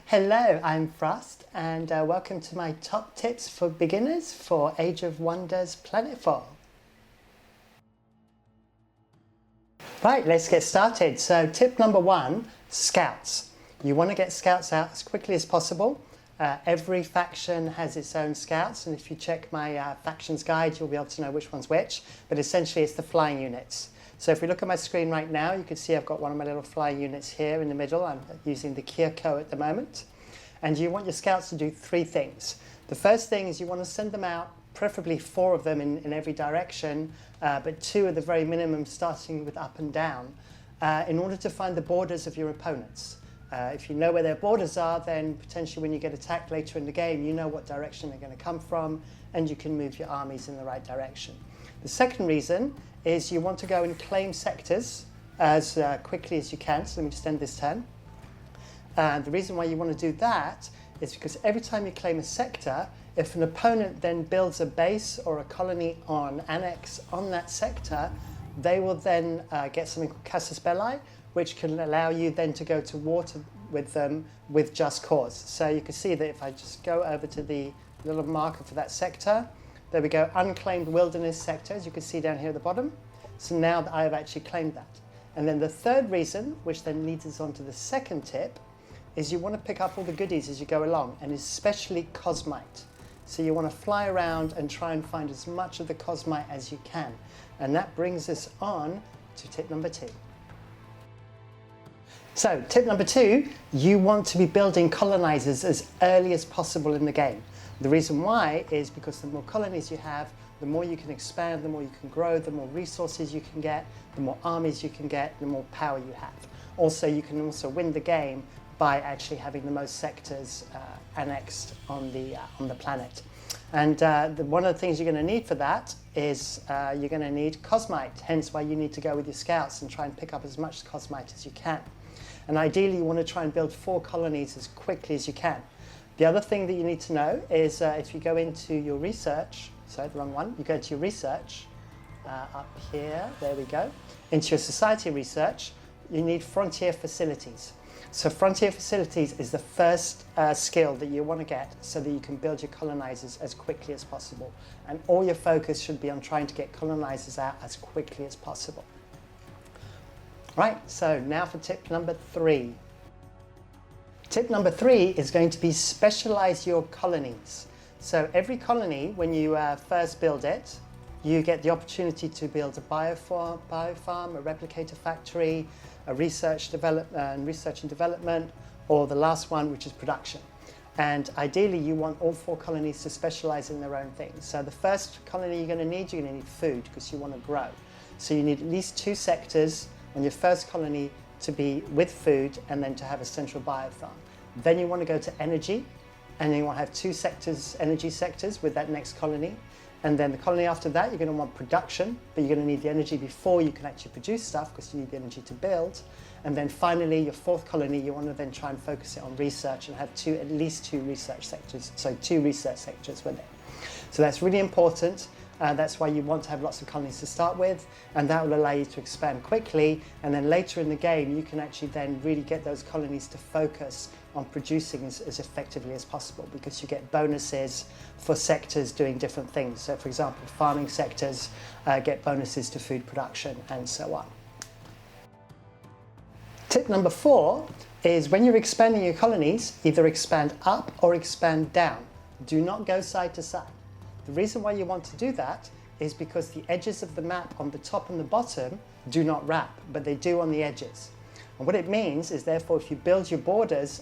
Hello, I'm Frost, and welcome to my top tips for beginners for Age of Wonders Planetfall. Right, let's get started. So tip number one, scouts. You want to get scouts out as quickly as possible. Every faction has its own scouts, and if you check my factions guide, you'll be able to know which one's which, but essentially it's the flying units. So if we look at my screen right now, you can see I've got one of my little flying units here in the middle. I'm using the kir'ko at the moment. And you want your scouts to do three things. The first thing is you want to send them out, preferably 4 of them in every direction, but 2 at the very minimum, starting with up and down, in order to find the borders of your opponents. If you know where their borders are, then potentially when you get attacked later in the game, you know what direction they're going to come from, and you can move your armies in the right direction. The second reason is you want to go and claim sectors as quickly as you can. So let me just end this turn. The reason why you want to do that is because every time you claim a sector, if an opponent then builds a base or a colony on annex on that sector, they will then get something called casus belli, which can allow you then to go to war with them with just cause. So you can see that if I just go over to the little marker for that sector, there we go, unclaimed wilderness sector, as you can see down here at the bottom. So now that I have actually claimed that. And then the third reason, which then leads us on to the second tip, is you want to pick up all the goodies as you go along, and especially cosmite. So you want to fly around and try and find as much of the cosmite as you can. And that brings us on to tip number 2. So tip number 2, you want to be building colonizers as early as possible in the game. The reason why is because the more colonies you have, the more you can expand, the more you can grow, the more resources you can get, the more armies you can get, the more power you have. Also, you can also win the game by actually having the most sectors annexed on the planet. And one of the things you're going to need for that is you're going to need cosmite, hence why you need to go with your scouts and try and pick up as much cosmite as you can. And ideally, you want to try and build 4 colonies as quickly as you can. The other thing that you need to know is if you go into your research, sorry, the wrong one, you go to your research, up here, there we go, into your society research, you need frontier facilities. So frontier facilities is the first skill that you want to get so that you can build your colonizers as quickly as possible. And all your focus should be on trying to get colonizers out as quickly as possible. Right, so now for tip number 3. Tip number 3 is going to be specialize your colonies. So every colony, when you first build it, you get the opportunity to build a biofarm, a replicator factory, a research and development, or the last one, which is production. And ideally, you want all 4 colonies to specialize in their own things. So the first colony you're going to need food because you want to grow. So you need at least 2 sectors on your first colony to be with food and then to have a central biofarm. Then you want to go to energy, and then you want to have 2 sectors, energy sectors with that next colony. And then the colony after that, you're going to want production, but you're going to need the energy before you can actually produce stuff because you need the energy to build. And then finally, your 4th colony, you want to then try and focus it on research and have at least 2 research sectors, so 2 research sectors with it. So that's really important. That's why you want to have lots of colonies to start with, and that will allow you to expand quickly. And then later in the game, you can actually then really get those colonies to focus on producing as effectively as possible, because you get bonuses for sectors doing different things. So for example, farming sectors get bonuses to food production and so on. Tip number 4 is when you're expanding your colonies, either expand up or expand down. Do not go side to side. The reason why you want to do that is because the edges of the map on the top and the bottom do not wrap, but they do on the edges. And what it means is, therefore, if you build your borders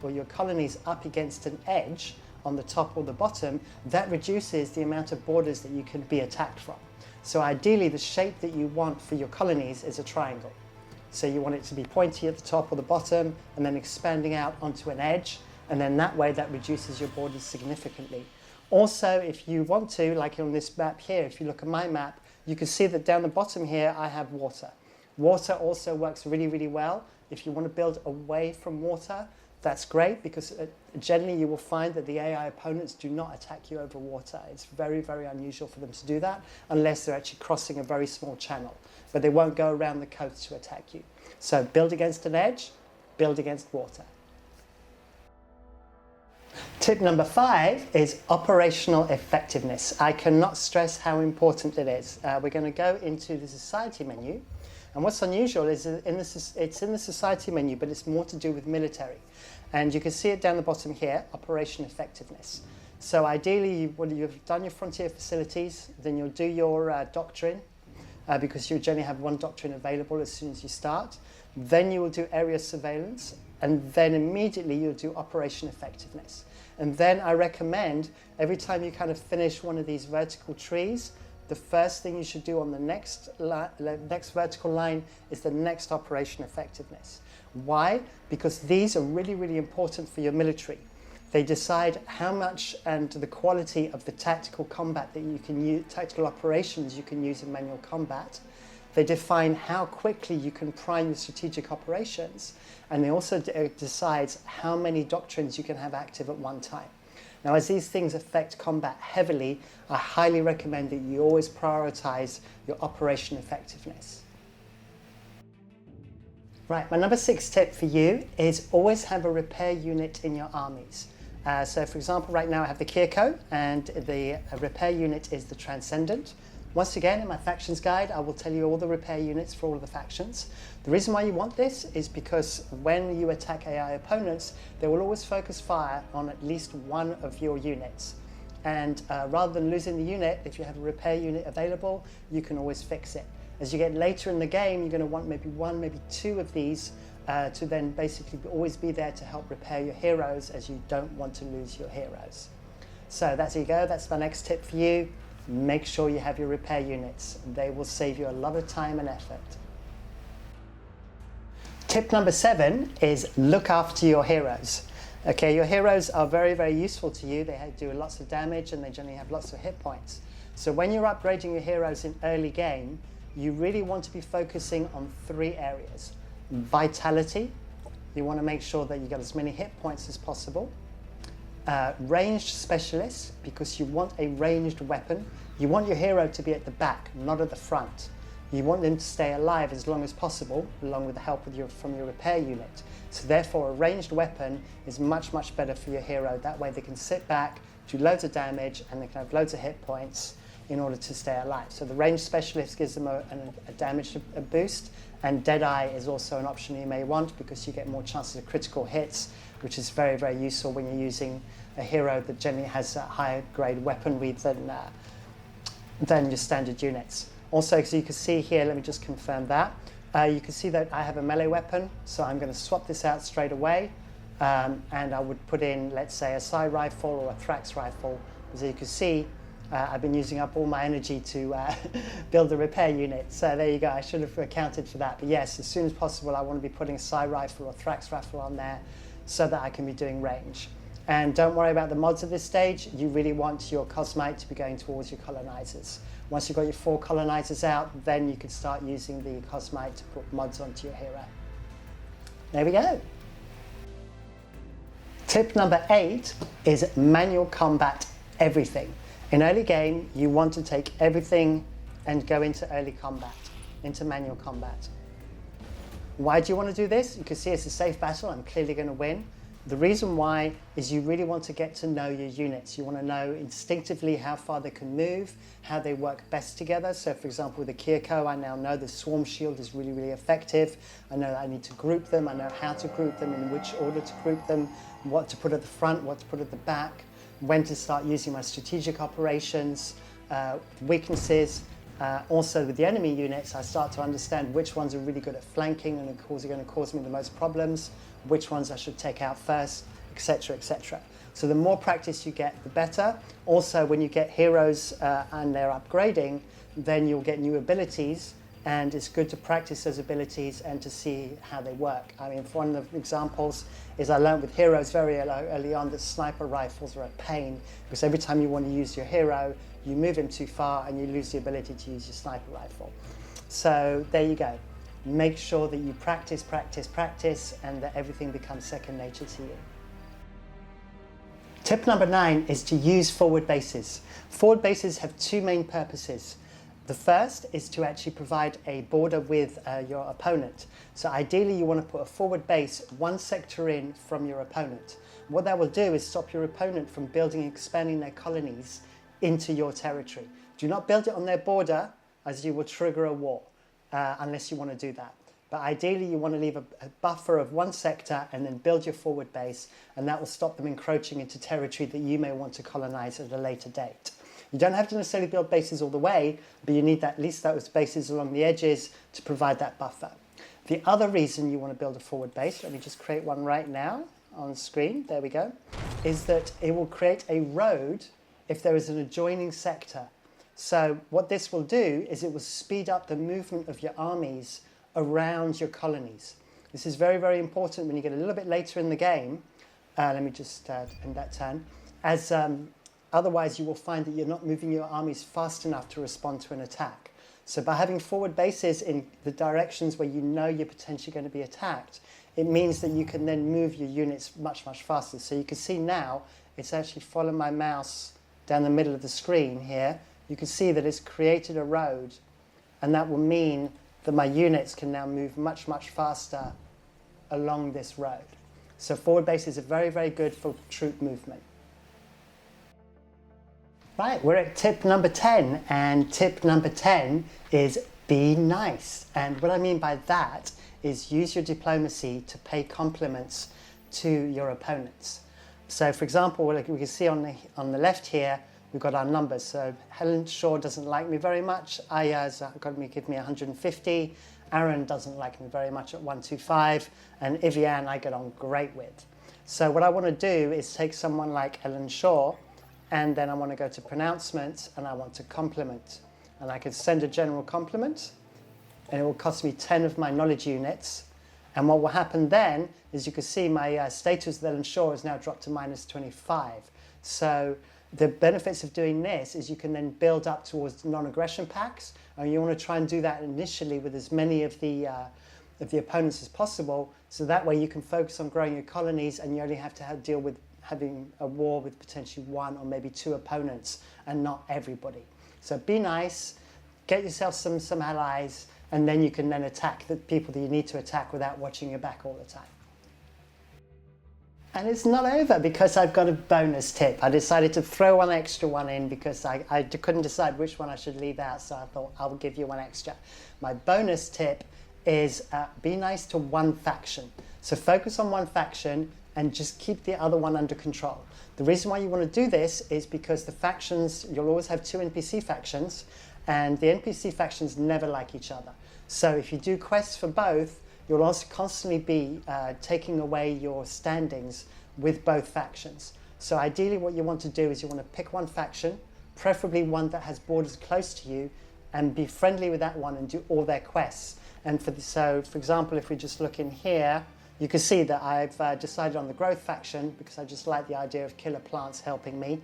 or your colonies up against an edge on the top or the bottom, that reduces the amount of borders that you can be attacked from. So ideally, the shape that you want for your colonies is a triangle. So you want it to be pointy at the top or the bottom and then expanding out onto an edge, and then that way that reduces your borders significantly. Also, if you want to, like on this map here, if you look at my map, you can see that down the bottom here I have water. Water also works really, really well. If you want to build away from water, that's great, because generally you will find that the AI opponents do not attack you over water. It's very, very unusual for them to do that unless they're actually crossing a very small channel. But they won't go around the coast to attack you. So build against an edge, build against water. Tip number 5 is operational effectiveness. I cannot stress how important it is. We're going to go into the society menu, and what's unusual is it's in the society menu, but it's more to do with military. And you can see it down the bottom here, operation effectiveness. So ideally, when you've done your frontier facilities, then you'll do your doctrine, because you generally have one doctrine available as soon as you start. Then you will do area surveillance, and then immediately you'll do operation effectiveness. And then I recommend every time you kind of finish one of these vertical trees, the first thing you should do on the next vertical line is the next operation effectiveness. Why? Because these are really, really important for your military. They decide how much and the quality of the tactical combat that you can use, tactical operations you can use in manual combat. They define how quickly you can prime your strategic operations, and they also decide how many doctrines you can have active at one time. Now, as these things affect combat heavily, I highly recommend that you always prioritize your operation effectiveness. Right, my number 6 tip for you is always have a repair unit in your armies. So for example, right now I have the kir'ko, and the repair unit is the Transcendent. Once again, in my factions guide, I will tell you all the repair units for all of the factions. The reason why you want this is because when you attack AI opponents, they will always focus fire on at least one of your units. And rather than losing the unit, if you have a repair unit available, you can always fix it. As you get later in the game, you're going to want maybe one, maybe two of these to then basically always be there to help repair your heroes, as you don't want to lose your heroes. So there you go, that's my next tip for you. Make sure you have your repair units. They will save you a lot of time and effort. Tip number 7 is look after your heroes. Okay, your heroes are very, very useful to you. They do lots of damage and they generally have lots of hit points. So when you're upgrading your heroes in early game, you really want to be focusing on 3 areas. Vitality, you want to make sure that you get as many hit points as possible. Ranged specialists, because you want a ranged weapon. You want your hero to be at the back, not at the front. You want them to stay alive as long as possible, along with the help from your repair unit. So therefore, a ranged weapon is much, much better for your hero. That way they can sit back, do loads of damage, and they can have loads of hit points in order to stay alive. So the ranged specialist gives them a damage boost, and Deadeye is also an option you may want because you get more chances of critical hits, which is very, very useful when you're using a hero that generally has a higher grade weaponry than your standard units. Also, as you can see here, let me just confirm that. You can see that I have a melee weapon, so I'm going to swap this out straight away, and I would put in, let's say, a Psi rifle or a Thrax rifle. As you can see, I've been using up all my energy to build a repair unit. So there you go, I should have accounted for that. But yes, as soon as possible, I want to be putting a Psi rifle or Thrax rifle on there so that I can be doing range. And don't worry about the mods at this stage. You really want your Cosmite to be going towards your colonizers. Once you've got your 4 colonizers out, then you can start using the Cosmite to put mods onto your hero. There we go. Tip number 8 is manual combat everything. In early game, you want to take everything and go into early combat, into manual combat. Why do you want to do this? You can see it's a safe battle. I'm clearly going to win. The reason why is you really want to get to know your units. You want to know instinctively how far they can move, how they work best together. So for example, with the kir'ko, I now know the swarm shield is really, really effective. I know that I need to group them. I know how to group them, in which order to group them, what to put at the front, what to put at the back, when to start using my strategic operations, weaknesses. Also with the enemy units, I start to understand which ones are really good at flanking and are going to cause me the most problems, which ones I should take out first, etc., etc. So the more practice you get, the better. Also, when you get heroes and they're upgrading, then you'll get new abilities, and it's good to practice those abilities and to see how they work. I mean, one of the examples is I learned with heroes very early on that sniper rifles are a pain, because every time you want to use your hero, you move him too far and you lose the ability to use your sniper rifle. So there you go. Make sure that you practice, practice, practice, and that everything becomes second nature to you. Tip number 9 is to use forward bases. Forward bases have 2 main purposes. The first is to actually provide a border with your opponent. So ideally you want to put a forward base one sector in from your opponent. What that will do is stop your opponent from building and expanding their colonies into your territory. Do not build it on their border, as you will trigger a war, unless you want to do that. But ideally you want to leave a buffer of one sector and then build your forward base, and that will stop them encroaching into territory that you may want to colonize at a later date. You don't have to necessarily build bases all the way, but you need at least those bases along the edges to provide that buffer. The other reason you want to build a forward base, let me just create one right now on screen, there we go, is that it will create a road if there is an adjoining sector. So what this will do is it will speed up the movement of your armies around your colonies. This is very, very important when you get a little bit later in the game. Let me just end that turn. As otherwise, you will find that you're not moving your armies fast enough to respond to an attack. So by having forward bases in the directions where you know you're potentially going to be attacked, it means that you can then move your units much, much faster. So you can see now, it's actually following my mouse down the middle of the screen here. You can see that it's created a road, and that will mean that my units can now move much, much faster along this road. So forward bases are very, very good for troop movement. Right, we're at tip number 10, and tip number 10 is be nice. And what I mean by that is use your diplomacy to pay compliments to your opponents. So for example, like we can see on the left here, we've got our numbers. So Helen Shaw doesn't like me very much. Aya's got me, give me 150. Aaron doesn't like me very much at 125. And Ivian I get on great with. So what I want to do is take someone like Helen Shaw, and then I want to go to pronouncements, and I want to compliment. And I can send a general compliment, and it will cost me 10 of my knowledge units. And what will happen then is you can see my status with Ellen Shaw has now dropped to -25. So the benefits of doing this is you can then build up towards non-aggression pacts, and you want to try and do that initially with as many of the opponents as possible, so that way you can focus on growing your colonies, and you only have to deal with having a war with potentially one or maybe two opponents and not everybody. So be nice, get yourself some allies, and then you can then attack the people that you need to attack without watching your back all the time. And it's not over, because I've got a bonus tip. I decided to throw one extra one in because I couldn't decide which one I should leave out, so I thought I'll give you one extra. My bonus tip is be nice to one faction. So focus on one faction and just keep the other one under control. The reason why you want to do this is because the factions, you'll always have two NPC factions, and the NPC factions never like each other. So if you do quests for both, you'll also constantly be taking away your standings with both factions. So ideally what you want to do is you want to pick one faction, preferably one that has borders close to you, and be friendly with that one and do all their quests. And so for example, if we just look in here, you can see that I've decided on the growth faction because I just like the idea of killer plants helping me.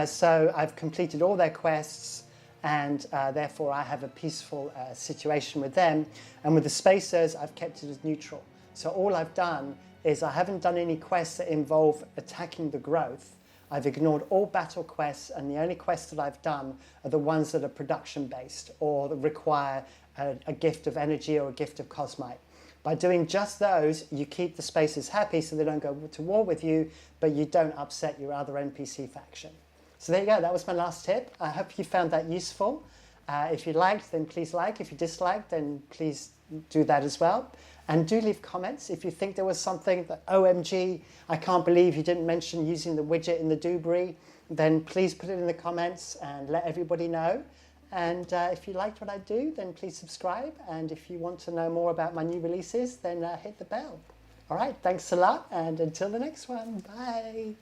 So I've completed all their quests, and therefore I have a peaceful situation with them. And with the spacers, I've kept it as neutral. So all I've done is I haven't done any quests that involve attacking the growth. I've ignored all battle quests, and the only quests that I've done are the ones that are production based or that require a gift of energy or a gift of cosmite. By doing just those, you keep the spacers happy so they don't go to war with you, but you don't upset your other NPC faction. So there you go, that was my last tip. I hope you found that useful. If you liked, then please like. If you disliked, then please do that as well. And do leave comments if you think there was something that, OMG, I can't believe you didn't mention using the widget in the Dubry, then please put it in the comments and let everybody know. And if you liked what I do, then please subscribe. And if you want to know more about my new releases, then hit the bell. All right, thanks a lot, and until the next one, bye.